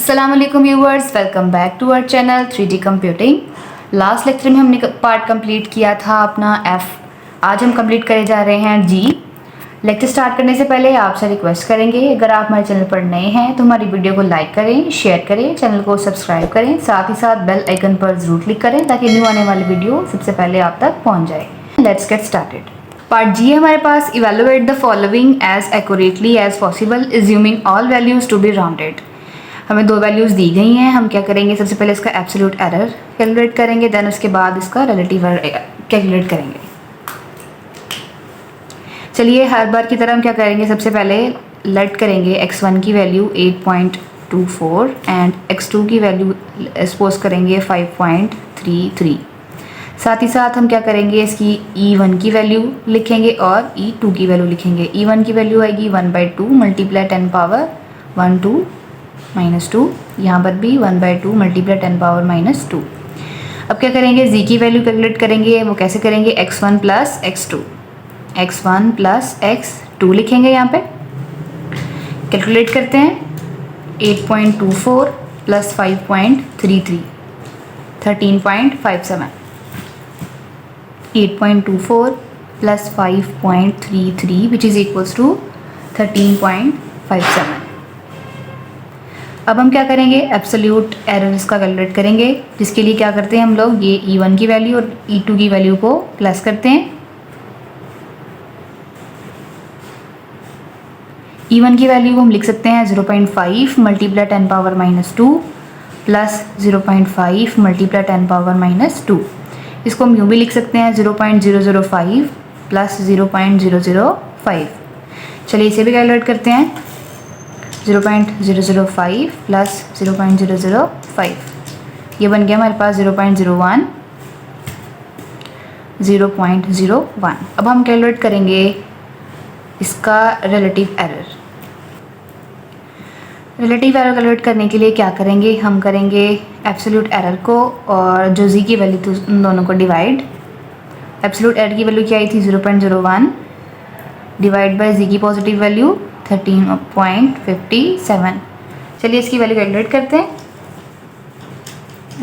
अस्सलाम वालेकुम viewers, welcome back to our channel 3D computing. Last lecture में हमने पार्ट कंप्लीट किया था अपना F। आज हम कंप्लीट करे जा रहे हैं G। लेक्चर स्टार्ट करने से पहले आपसे रिक्वेस्ट करेंगे, अगर आप हमारे चैनल पर नए हैं तो हमारी वीडियो को लाइक करें, शेयर करें, चैनल को सब्सक्राइब करें, साथ ही साथ बेल आइकन पर जरूर क्लिक करें ताकि न्यू आने वाली वीडियो सबसे पहले आप तक पहुँच जाए। Let's get started. Part G हमारे पास, evaluate the following as accurately as possible assuming all values to be rounded. हमें दो वैल्यूज़ दी गई हैं, हम क्या करेंगे, सबसे पहले इसका एब्सोल्यूट एरर कैलकुलेट करेंगे, देन उसके बाद इसका रिलेटिव एरर कैलकुलेट करेंगे। चलिए हर बार की तरह हम क्या करेंगे, सबसे पहले लेट करेंगे x1 की वैल्यू 8.24 एंड x2 की वैल्यू सपोज करेंगे 5.33। साथ ही साथ हम क्या करेंगे, इसकी e1 की वैल्यू लिखेंगे और e2 की वैल्यू लिखेंगे। e1 की वैल्यू आएगी 1/2 मल्टीप्लाई 10 पावर -2, यहाँ पर भी 1/2 मल्टीप्लाई 10 पावर -2। अब क्या करेंगे, z की वैल्यू कैलकुलेट करेंगे। वो कैसे करेंगे, x1 प्लस x2 लिखेंगे। यहाँ पे कैलकुलेट करते हैं, 8.24 plus 5.33 13.57। 8.24 plus 5.33 which is equals to 13.57। अब हम क्या करेंगे, एब्सोल्यूट एरर इसका कैलकुलेट करेंगे, जिसके लिए क्या करते हैं हम लोग, ये e1 की वैल्यू और e2 की वैल्यू को प्लस करते हैं। e1 की वैल्यू हम लिख सकते हैं 0.5 multiply 10 power -2 plus 0.5 multiply 10 power -2। इसको हम यूँ भी लिख सकते हैं 0.005 प्लस 0.005। चलिए इसे भी कैलकुलेट करते हैं, 0.005 प्लस 0.005, ये बन गया हमारे पास 0.01। अब हम कैलकुलेट करेंगे इसका relative error. Relative error calculate करने के लिए क्या करेंगे, हम करेंगे एब्सोल्यूट एरर को और जो z की वैल्यू थी उन दोनों को डिवाइड। एब्सोल्यूट एरर की वैल्यू क्या आई थी, 0.01 डिवाइड बाय z की पॉजिटिव वैल्यू 13.57। चलिए इसकी वैल्यू कैलकुलेट करते हैं,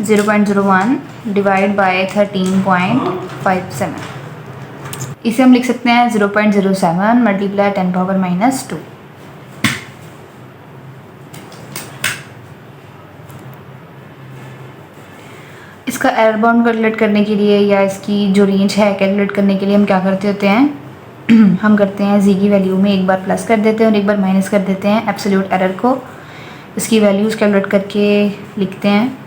0.01 डिवाइड बाय 13.57। इसे हम लिख सकते हैं 0.07 मल्टीप्लाई 10 पावर -2। इसका एरर बाउंड कैलकुलेट करने के लिए या इसकी जो रेंज है कैलकुलेट करने के लिए हम क्या करते होते हैं, हम करते हैं z की वैल्यू में एक बार प्लस कर देते हैं और एक बार माइनस कर देते हैं एब्सोल्यूट एरर को। इसकी वैल्यूज़ कैलकुलेट करके लिखते हैं।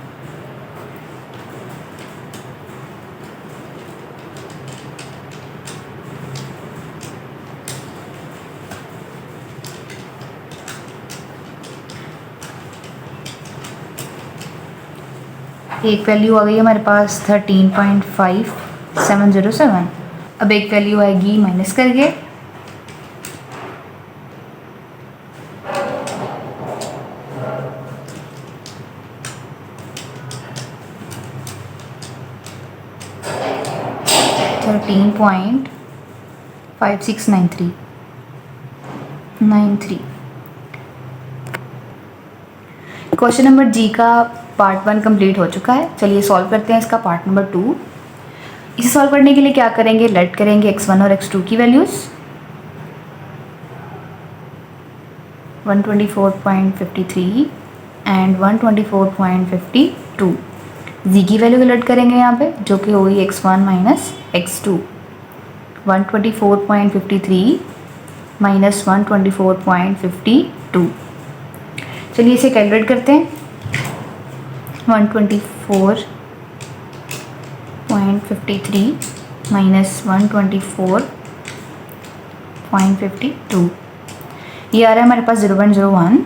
एक वैल्यू आ गई हमारे पास 13.5707। अब एक वैल्यू आएगी माइनस करके, $13.5693। क्वेश्चन नंबर जी का पार्ट 1 कंप्लीट हो चुका है। चलिए सॉल्व करते हैं इसका पार्ट नंबर 2। इसे सॉल्व करने के लिए क्या करेंगे, लेट करेंगे x1 और x2 की वैल्यूज़ 124.53 एंड 124.52। z की वैल्यू कैलकुलेट करेंगे यहाँ पे, जो कि होगी x1 माइनस x2। 124.53 माइनस 124.52। चलिए इसे कैलकुलेट करते हैं, 124.53 माइनस 124.52, ये आ रहा है हमारे पास 0.01।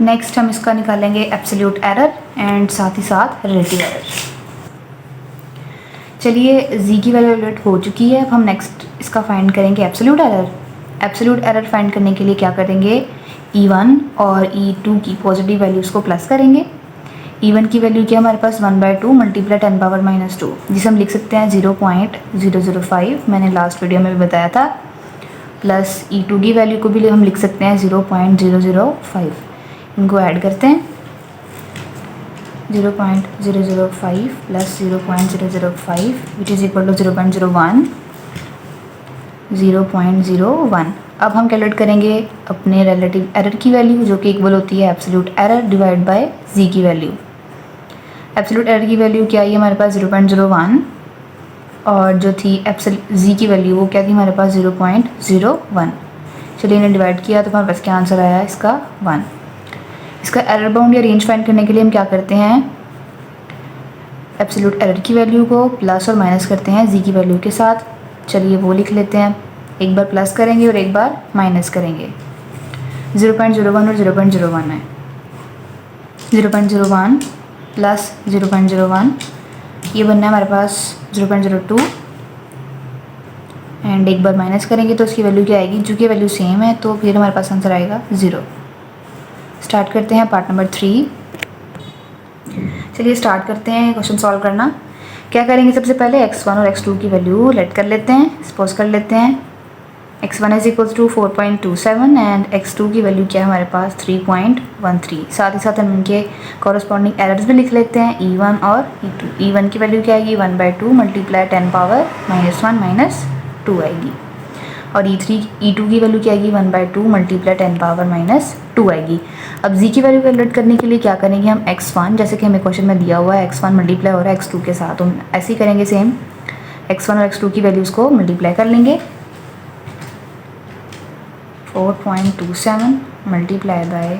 नेक्स्ट हम इसका निकालेंगे एब्सोल्यूट एरर एंड साथ ही साथ रिलेटिव एरर। चलिए z की वैल्यू कैलकुलेट हो चुकी है, अब हम नेक्स्ट इसका फाइंड करेंगे absolute error. Absolute error find करने के लिए क्या करेंगे, e1 और e2 की पॉजिटिव वैल्यूज़ को प्लस करेंगे। e1 की वैल्यू क्या हमारे पास 1/2 मल्टीप्लाई 10 पावर -2, जिसे हम लिख सकते हैं 0.005। मैंने लास्ट वीडियो में भी बताया था। प्लस E2 की वैल्यू को भी हम लिख सकते हैं 0.005। इनको ऐड करते हैं 0.005 plus 0.005 which is equal to 0.01। अब हम कैलकुलेट करेंगे अपने रिलेटिव एरर की वैल्यू, जो कि इक्वल होती है absolute error divide by G की वैल्यू। एब्सोल्यूट एरर की वैल्यू क्या आई हमारे पास 0.01, और जो थी जी की वैल्यू वो क्या थी हमारे पास 0.01। चलिए इन्हें डिवाइड किया तो हमारे पास क्या आंसर आया इसका 1। इसका एरर बाउंड या रेंज फाइंड करने के लिए हम क्या करते हैं, एब्सोल्यूट एरर की वैल्यू को प्लस और माइनस करते हैं जी की वैल्यू के साथ। चलिए वो लिख लेते हैं, एक बार प्लस करेंगे और एक बार माइनस करेंगे। 0.01 और 0.01 है, 0.01 प्लस 0.01 ये बनना है हमारे पास 0.02, एंड एक बार माइनस करेंगे तो उसकी वैल्यू क्या आएगी, जो कि वैल्यू सेम है तो फिर हमारे पास आंसर आएगा 0। स्टार्ट करते हैं पार्ट नंबर 3। चलिए स्टार्ट करते हैं क्वेश्चन सॉल्व करना। क्या करेंगे, सबसे पहले x1 और x2 की वैल्यू लेट कर लेते हैं, सपोज कर लेते हैं x1 is equals to 4.27 and x2 की वैल्यू क्या है हमारे पास 3.13। साथ ही साथ हम इनके कॉरस्पॉन्डिंग एरर्स भी लिख लेते हैं, E1 और E2। E1 की वैल्यू क्या आएगी 1/2 मल्टीप्लाई 10 पावर -1 -2 आएगी, और E2 की वैल्यू क्या आएगी 1/2 मल्टीप्लाई 10 पावर -2 आएगी। अब जी की वैल्यू कैलकुलेट करने के लिए क्या करेंगे, हम x1 जैसे कि हमें क्वेश्चन में दिया हुआ है x1 मल्टीप्लाई हो रहा है x2 के साथ, हम ऐसे ही करेंगे सेम, x1 और x2 की वैल्यूज़ को मल्टीप्लाई कर लेंगे। 4.27 मल्टीप्लाई बाय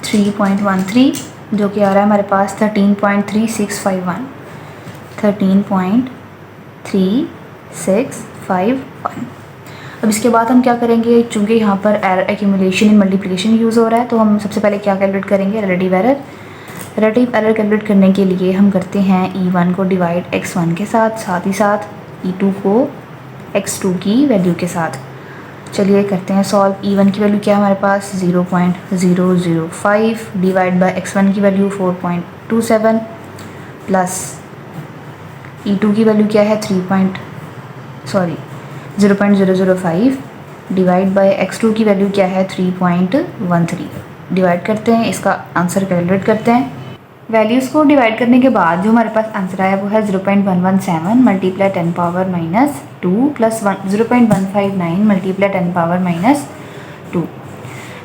3.13 जो कि आ रहा है हमारे पास 13.3651, 13.3651। अब इसके बाद हम क्या करेंगे, चूँकि यहाँ पर एरर एक्यूमुलेशन इन मल्टीप्लिकेशन यूज़ हो रहा है तो हम सबसे पहले क्या कैलकुलेट करेंगे, relative error. Relative error calculate करने के लिए हम करते हैं E1 को डिवाइड x1 के साथ, साथ ही साथ E2 को x2 की वैल्यू के साथ। चलिए करते हैं सॉल्व। E1 की वैल्यू क्या है हमारे पास 0.005 डिवाइड बाय x1 की वैल्यू 4.27 प्लस E2 की वैल्यू क्या है 0.005 डिवाइड बाय x2 की वैल्यू क्या है 3.13। डिवाइड करते हैं, इसका आंसर कैलकुलेट करते हैं। वैल्यूज़ को डिवाइड करने के बाद जो हमारे पास आंसर आया वो है 0.117 multiply 10 power -2 plus 0.159 multiply 10 power -2।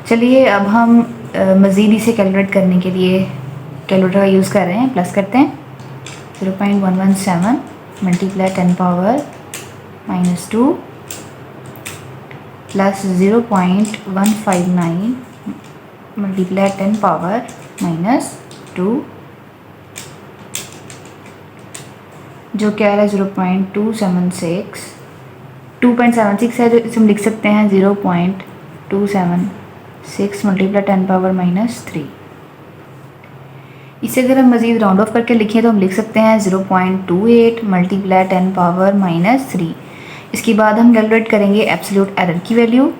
चलिए अब हम मज़ीद इसे कैलकुलेट करने के लिए कैलकुलेटर का यूज़ कर रहे हैं, प्लस करते हैं 0.117 multiply 10 power -2 plus 0.159 multiply 10 power -2 जो क्या है 2.76 है, जो इसे हम लिख सकते हैं 0.276 मल्टीप्लाई 10 पावर -3। इसे अगर हम मज़ीद राउंड ऑफ करके लिखें तो हम लिख सकते हैं 0.28 मल्टीप्लाई 10 पावर -3। इसके बाद हम कैलकुलेट करेंगे एब्सोल्यूट एरर की वैल्यू।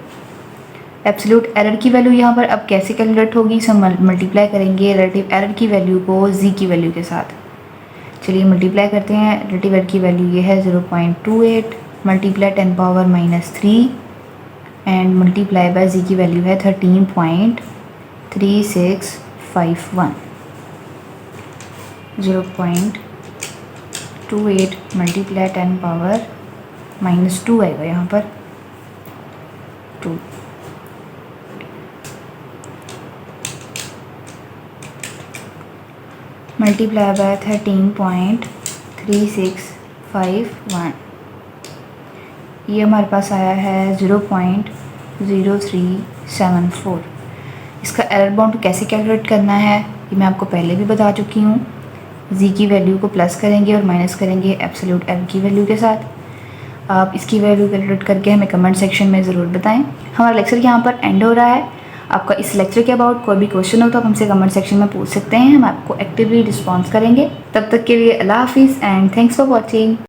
एब्सोल्यूट एरर की वैल्यू यहाँ पर अब कैसे कैलकुलेट होगी, इसे हम मल्टीप्लाई करेंगे रिलेटिव एरर की वैल्यू को जी की वैल्यू के साथ। चलिए मल्टीप्लाई करते हैं, रिलेटिव एरर की वैल्यू ये है 0.28 multiply 10 power -3 and multiply by G की वैल्यू है 13.3651। 0.28 मल्टीप्लाई 10 पावर -2 आएगा यहाँ पर 2। मल्टीप्लाई बाय 13.3651, ये हमारे पास आया है 0.0374। इसका एरर बाउंड कैसे कैलकुलेट करना है ये मैं आपको पहले भी बता चुकी हूँ। जी की वैल्यू को प्लस करेंगे और माइनस करेंगे एब्सोल्यूट एरर की वैल्यू के साथ। आप इसकी वैल्यू कैलकुलेट करके हमें कमेंट सेक्शन में ज़रूर बताएं। हमारा लेक्चर यहाँ पर एंड हो रहा है। आपका इस लेक्चर के अबाउट कोई भी क्वेश्चन हो तो आप हमसे कमेंट सेक्शन में पूछ सकते हैं, हम आपको एक्टिवली रिस्पॉन्स करेंगे। तब तक के लिए अल्लाह हाफिज़ एंड थैंक्स फॉर वॉचिंग।